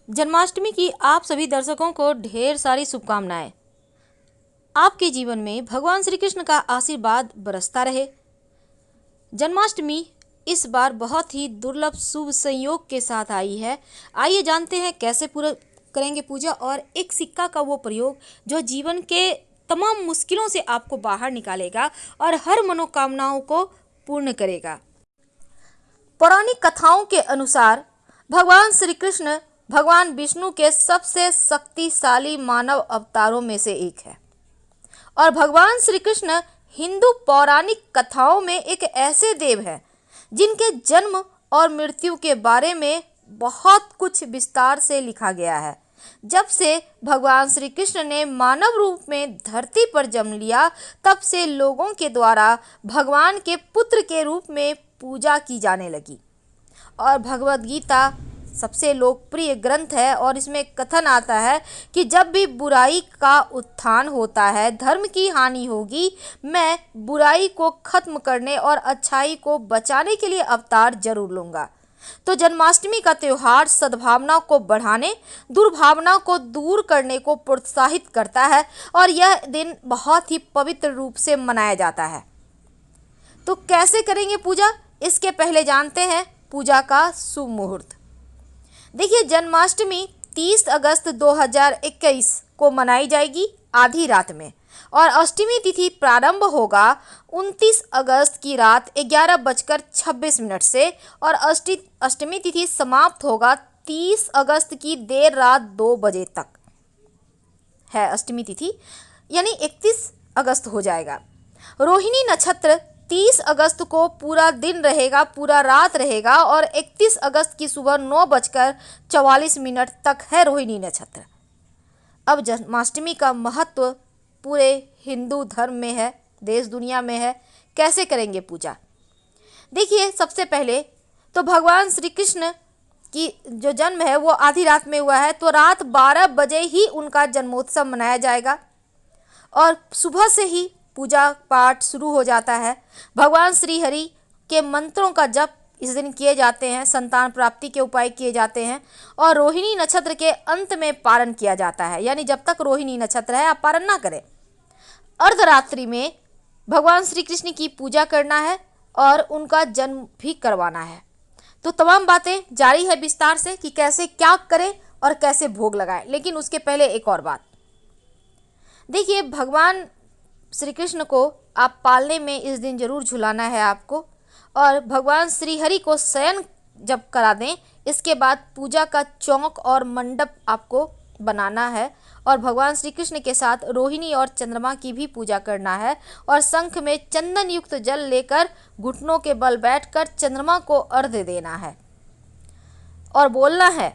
जन्माष्टमी की आप सभी दर्शकों को ढेर सारी शुभकामनाएं। आपके जीवन में भगवान श्री कृष्ण का आशीर्वाद बरसता रहे। जन्माष्टमी इस बार बहुत ही दुर्लभ शुभ संयोग के साथ आई है। आइए जानते हैं कैसे पूरा करेंगे पूजा और एक सिक्का का वो प्रयोग जो जीवन के तमाम मुश्किलों से आपको बाहर निकालेगा और हर मनोकामनाओं को पूर्ण करेगा। पौराणिक कथाओं के अनुसार भगवान श्री कृष्ण भगवान विष्णु के सबसे शक्तिशाली मानव अवतारों में से एक है और भगवान श्री कृष्ण हिंदू पौराणिक कथाओं में एक ऐसे देव हैं जिनके जन्म और मृत्यु के बारे में बहुत कुछ विस्तार से लिखा गया है। जब से भगवान श्री कृष्ण ने मानव रूप में धरती पर जन्म लिया तब से लोगों के द्वारा भगवान के पुत्र के रूप में पूजा की जाने लगी और भगवद गीता सबसे लोकप्रिय ग्रंथ है और इसमें कथन आता है कि जब भी बुराई का उत्थान होता है, धर्म की हानि होगी, मैं बुराई को खत्म करने और अच्छाई को बचाने के लिए अवतार जरूर लूँगा। तो जन्माष्टमी का त्यौहार सद्भावना को बढ़ाने, दुर्भावना को दूर करने को प्रोत्साहित करता है और यह दिन बहुत ही पवित्र रूप से मनाया जाता है। तो कैसे करेंगे पूजा, इसके पहले जानते हैं पूजा का शुभ मुहूर्त। देखिए, जन्माष्टमी 30 अगस्त 2021 को मनाई जाएगी आधी रात में और अष्टमी तिथि प्रारंभ होगा 29 अगस्त की रात 11:26 से और अष्टमी तिथि समाप्त होगा 30 अगस्त की देर रात 2 बजे तक है अष्टमी तिथि, यानी 31 अगस्त हो जाएगा। रोहिणी नक्षत्र 30 अगस्त को पूरा दिन रहेगा, पूरा रात रहेगा और 31 अगस्त की सुबह 9:44 तक है रोहिणी नक्षत्र। अब जन्माष्टमी का महत्व पूरे हिंदू धर्म में है, देश दुनिया में है। कैसे करेंगे पूजा? देखिए, सबसे पहले तो भगवान श्री कृष्ण की जो जन्म है वो आधी रात में हुआ है, तो रात 12 बजे ही उनका जन्मोत्सव मनाया जाएगा और सुबह से ही पूजा पाठ शुरू हो जाता है। भगवान श्री हरि के मंत्रों का जप इस दिन किए जाते हैं, संतान प्राप्ति के उपाय किए जाते हैं और रोहिणी नक्षत्र के अंत में पारण किया जाता है, यानी जब तक रोहिणी नक्षत्र है आप पारण ना करें। अर्धरात्रि में भगवान श्री कृष्ण की पूजा करना है और उनका जन्म भी करवाना है। तो तमाम बातें जारी है विस्तार से कि कैसे क्या करें और कैसे भोग लगाएं, लेकिन उसके पहले एक और बात। देखिए, भगवान श्री कृष्ण को आप पालने में इस दिन जरूर झुलाना है आपको और भगवान श्री हरि को शयन जब करा दें इसके बाद पूजा का चौक और मंडप आपको बनाना है और भगवान श्री कृष्ण के साथ रोहिणी और चंद्रमा की भी पूजा करना है और शंख में चंदन युक्त जल लेकर घुटनों के बल बैठकर चंद्रमा को अर्घ्य देना है और बोलना है,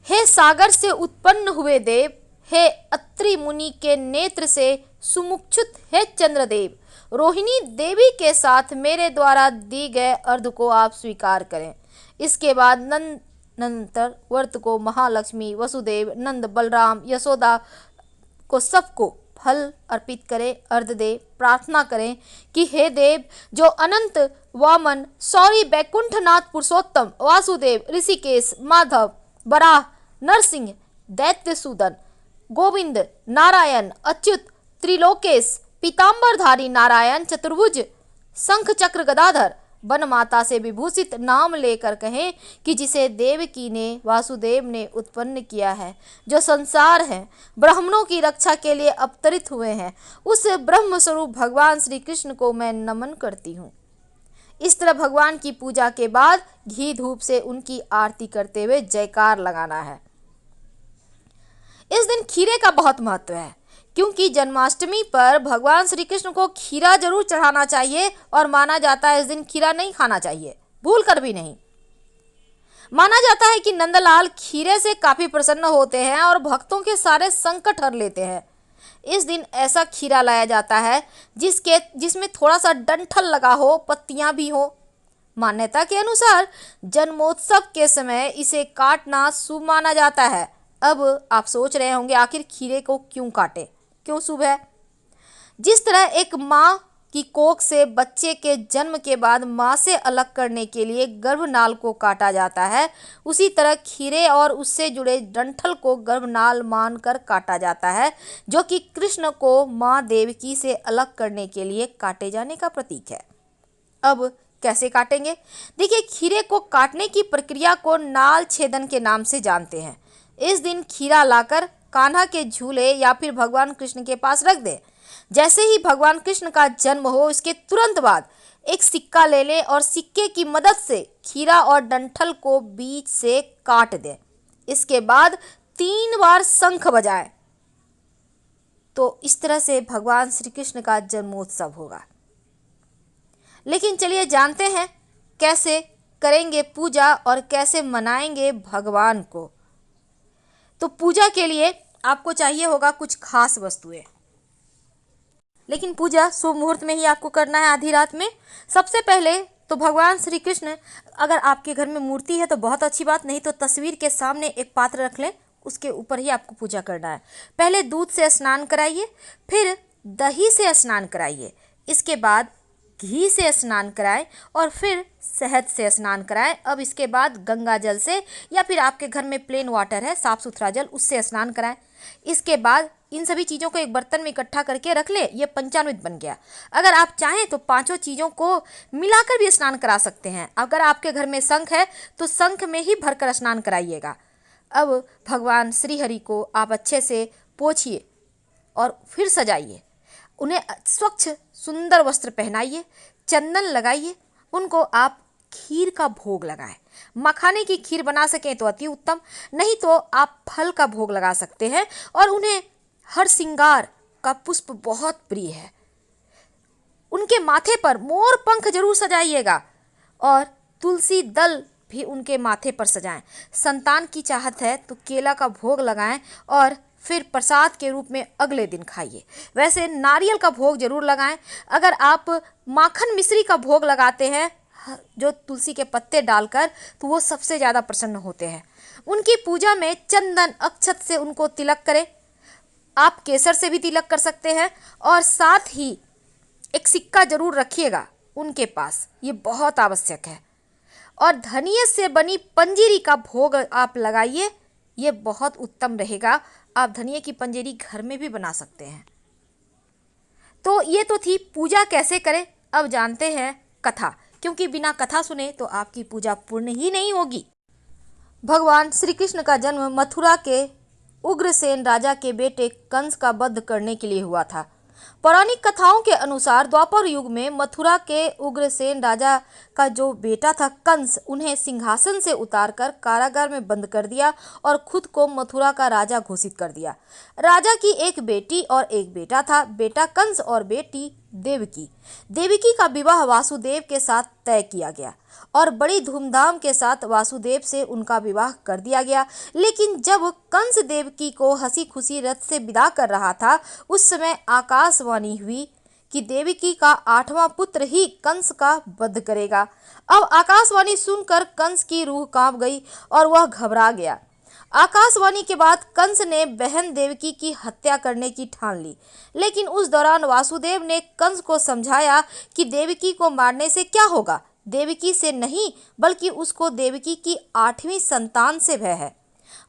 हे सागर से उत्पन्न हुए देव, हे अत्रि मुनि के नेत्र से सुमुक्षुत हे चंद्रदेव, रोहिणी देवी के साथ मेरे द्वारा दी गए अर्घ को आप स्वीकार करें। इसके बाद नंतर व्रत को महालक्ष्मी, वसुदेव, नंद, बलराम, यशोदा को सबको फल अर्पित करें, अर्घ दे, प्रार्थना करें कि हे देव, जो अनंत, वामन, सौरी, बैकुंठनाथ, पुरुषोत्तम, वासुदेव, ऋषिकेश, माधव, बराह, नरसिंह, दैत्यसूदन, गोविंद, नारायण, अच्युत, त्रिलोकेश, पीतांबरधारी नारायण, चतुर्भुज, शंख चक्र गदाधर, वन माता से विभूषित नाम लेकर कहें कि जिसे देवकी ने, वासुदेव ने उत्पन्न किया है, जो संसार है, ब्राह्मणों की रक्षा के लिए अवतरित हुए हैं, उस ब्रह्म स्वरूप भगवान श्री कृष्ण को मैं नमन करती हूँ। इस तरह भगवान की पूजा के बाद घी धूप से उनकी आरती करते हुए जयकार लगाना है। इस दिन खीरे का बहुत महत्व है क्योंकि जन्माष्टमी पर भगवान श्री कृष्ण को खीरा जरूर चढ़ाना चाहिए और माना जाता है इस दिन खीरा नहीं खाना चाहिए, भूल कर भी नहीं। माना जाता है कि नंदलाल खीरे से काफी प्रसन्न होते हैं और भक्तों के सारे संकट हर लेते हैं। इस दिन ऐसा खीरा लाया जाता है जिसमें थोड़ा सा डंठल लगा हो, पत्तियां भी हो। मान्यता के अनुसार जन्मोत्सव के समय इसे काटना शुभ माना जाता है। अब आप सोच रहे होंगे आखिर खीरे को क्यों काटे, क्यों शुभ है? जिस तरह एक माँ कि कोख से बच्चे के जन्म के बाद मां से अलग करने के लिए गर्भनाल को काटा जाता है, उसी तरह खीरे और उससे जुड़े डंठल को गर्भनाल मानकर काटा जाता है, जो कि कृष्ण को मां देवकी से अलग करने के लिए काटे जाने का प्रतीक है। अब कैसे काटेंगे? देखिए, खीरे को काटने की प्रक्रिया को नाल छेदन के नाम से जानते हैं। इस दिन खीरा लाकर कान्हा के झूले या फिर भगवान कृष्ण के पास रख दें। जैसे ही भगवान कृष्ण का जन्म हो, इसके तुरंत बाद एक सिक्का ले लें और सिक्के की मदद से खीरा और डंठल को बीच से काट दें। इसके बाद 3 बार शंख बजाएं। तो इस तरह से भगवान श्री कृष्ण का जन्मोत्सव होगा। लेकिन चलिए जानते हैं कैसे करेंगे पूजा और कैसे मनाएंगे भगवान को। तो पूजा के लिए आपको चाहिए होगा कुछ खास वस्तुएं, लेकिन पूजा शुभ मुहूर्त में ही आपको करना है, आधी रात में। सबसे पहले तो भगवान श्री कृष्ण, अगर आपके घर में मूर्ति है तो बहुत अच्छी बात, नहीं तो तस्वीर के सामने एक पात्र रख लें, उसके ऊपर ही आपको पूजा करना है। पहले दूध से स्नान कराइए, फिर दही से स्नान कराइए, इसके बाद घी से स्नान कराएं और फिर शहद से स्नान कराएं। अब इसके बाद गंगा जल से या फिर आपके घर में प्लेन वाटर है, साफ सुथरा जल, उससे स्नान कराएं। इसके बाद इन सभी चीज़ों को एक बर्तन में इकट्ठा करके रख ले। ये पंचामृत बन गया। अगर आप चाहें तो पांचों चीज़ों को मिलाकर भी स्नान करा सकते हैं। अगर आपके घर में शंख है तो शंख में ही भरकर स्नान कराइएगा। अब भगवान श्री हरि को आप अच्छे से पोछिए और फिर सजाइए। उन्हें स्वच्छ सुंदर वस्त्र पहनाइए, चंदन लगाइए, उनको आप खीर का भोग लगाएं। मखाने की खीर बना सकें तो अति उत्तम, नहीं तो आप फल का भोग लगा सकते हैं। और उन्हें हर श्रृंगार का पुष्प बहुत प्रिय है। उनके माथे पर मोर पंख जरूर सजाइएगा और तुलसी दल भी उनके माथे पर सजाएं। संतान की चाहत है तो केला का भोग लगाएं और फिर प्रसाद के रूप में अगले दिन खाइए। वैसे नारियल का भोग जरूर लगाएं। अगर आप माखन मिश्री का भोग लगाते हैं जो तुलसी के पत्ते डालकर, तो वो सबसे ज़्यादा प्रसन्न होते हैं। उनकी पूजा में चंदन अक्षत से उनको तिलक करें। आप केसर से भी तिलक कर सकते हैं और साथ ही एक सिक्का जरूर रखिएगा उनके पास, ये बहुत आवश्यक है। और धनिये से बनी पंजीरी का भोग आप लगाइए, ये बहुत उत्तम रहेगा। आप धनिये की पंजीरी घर में भी बना सकते हैं। तो ये तो थी पूजा कैसे करें। अब जानते हैं कथा, क्योंकि बिना कथा सुने तो आपकी पूजा पूर्ण ही नहीं होगी। भगवान श्री कृष्ण का जन्म मथुरा के उग्रसेन राजा के बेटे कंस का वध करने के लिए हुआ था। पौराणिक कथाओं के अनुसार द्वापर युग में मथुरा के उग्रसेन राजा का जो बेटा था कंस, उन्हें सिंहासन से उतारकर कारागार में बंद कर दिया और खुद को मथुरा का राजा घोषित कर दिया। राजा की एक बेटी और एक बेटा था, बेटा कंस और बेटी देवकी। देवकी का विवाह वासुदेव के साथ तय किया गया और बड़ी धूमधाम के साथ वासुदेव से उनका विवाह कर दिया गया। लेकिन जब कंस देवकी को हंसी खुशी रथ से विदा कर रहा था, उस समय आकाशवाणी हुई कि देवकी का 8वां पुत्र ही कंस का वध करेगा। अब आकाशवाणी सुनकर कंस की रूह कांप गई और वह घबरा गया। आकाशवाणी के बाद कंस ने बहन देवकी की हत्या करने की ठान ली। लेकिन उस दौरान वासुदेव ने कंस को समझाया कि देवकी को मारने से क्या होगा, देवकी से नहीं बल्कि उसको देवकी की 8वीं संतान से भय है।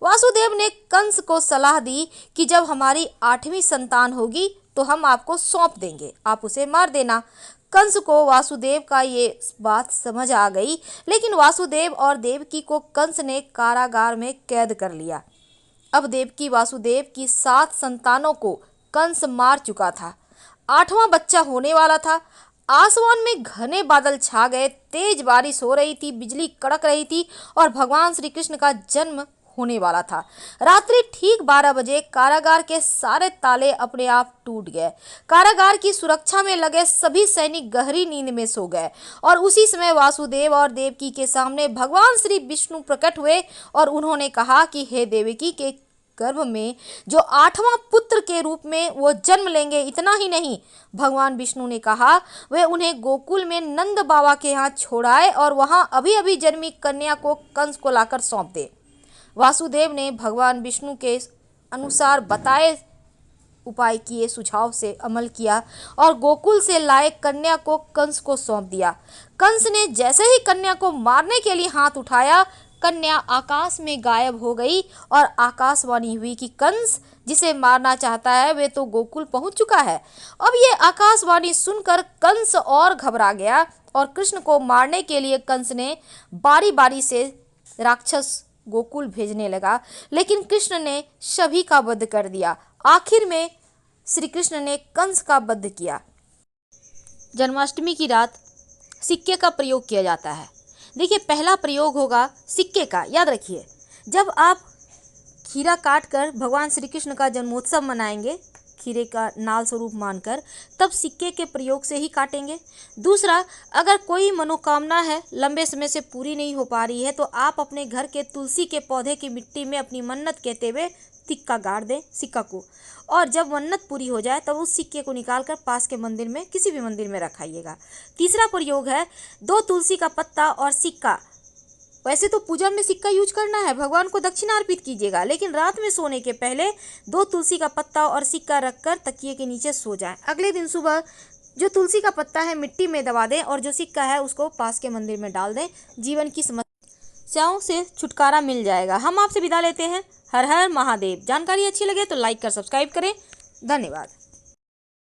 वासुदेव ने कंस को सलाह दी कि जब हमारी 8वीं संतान होगी तो हम आपको सौंप देंगे, आप उसे मार देना। कंस को वासुदेव का ये बात समझ आ गई, लेकिन वासुदेव और देवकी को कंस ने कारागार में कैद कर लिया। अब देवकी वासुदेव की 7 संतानों को कंस मार चुका था। 8वां बच्चा होने वाला था। आसमान में घने बादल छा गए, तेज बारिश हो रही थी, बिजली कड़क रही थी और भगवान श्री कृष्ण का जन्म होने वाला था। रात्रि ठीक 12 बजे कारागार के सारे ताले अपने आप टूट गए। कारागार की सुरक्षा में लगे सभी सैनिक गहरी नींद में सो गए और उसी समय वासुदेव और देवकी के सामने भगवान श्री विष्णु प्रकट हुए और उन्होंने कहा कि हे देवकी के गर्भ में जो 8वां पुत्र के रूप में वो जन्म लेंगे, इतना ही नहीं, भगवान विष्णु ने कहा वे उन्हें गोकुल में नंद बाबा के यहाँ छोड़ाए और वहाँ अभी अभी जन्मी कन्या को कंस को लाकर सौंप दे। वासुदेव ने भगवान विष्णु के अनुसार बताए उपाय किए, सुझाव से अमल किया और गोकुल से लाए कन्या को कंस को सौंप दिया। कंस ने जैसे ही कन्या को मारने के लिए हाथ उठाया, कन्या आकाश में गायब हो गई और आकाशवाणी हुई कि कंस जिसे मारना चाहता है वे तो गोकुल पहुंच चुका है। अब ये आकाशवाणी सुनकर कंस और घबरा गया और कृष्ण को मारने के लिए कंस ने बारी बारी से राक्षस गोकुल भेजने लगा, लेकिन कृष्ण ने सभी का वध कर दिया। आखिर में श्री कृष्ण ने कंस का वध किया। जन्माष्टमी की रात सिक्के का प्रयोग किया जाता है। देखिए, पहला प्रयोग होगा सिक्के का। याद रखिए, जब आप खीरा काट कर भगवान श्री कृष्ण का जन्मोत्सव मनाएंगे, खीरे का नाल स्वरूप मानकर, तब सिक्के के प्रयोग से ही काटेंगे। दूसरा, अगर कोई मनोकामना है लंबे समय से पूरी नहीं हो पा रही है, तो आप अपने घर के तुलसी के पौधे की मिट्टी में अपनी मन्नत कहते हुए सिक्का गाड़ दें, सिक्का को, और जब मन्नत पूरी हो जाए तब उस सिक्के को निकालकर पास के मंदिर में, किसी भी मंदिर में रखाइएगा। तीसरा प्रयोग है 2 तुलसी का पत्ता और सिक्का। वैसे तो पूजा में सिक्का यूज करना है, भगवान को दक्षिणा अर्पित कीजिएगा, लेकिन रात में सोने के पहले 2 तुलसी का पत्ता और सिक्का रखकर तकिए के नीचे सो जाएं। अगले दिन सुबह जो तुलसी का पत्ता है मिट्टी में दबा दें और जो सिक्का है उसको पास के मंदिर में डाल दें। जीवन की समस्याओं से छुटकारा मिल जाएगा। हम आपसे विदा लेते हैं। हर हर महादेव। जानकारी अच्छी लगे तो लाइक कर सब्सक्राइब करें। धन्यवाद।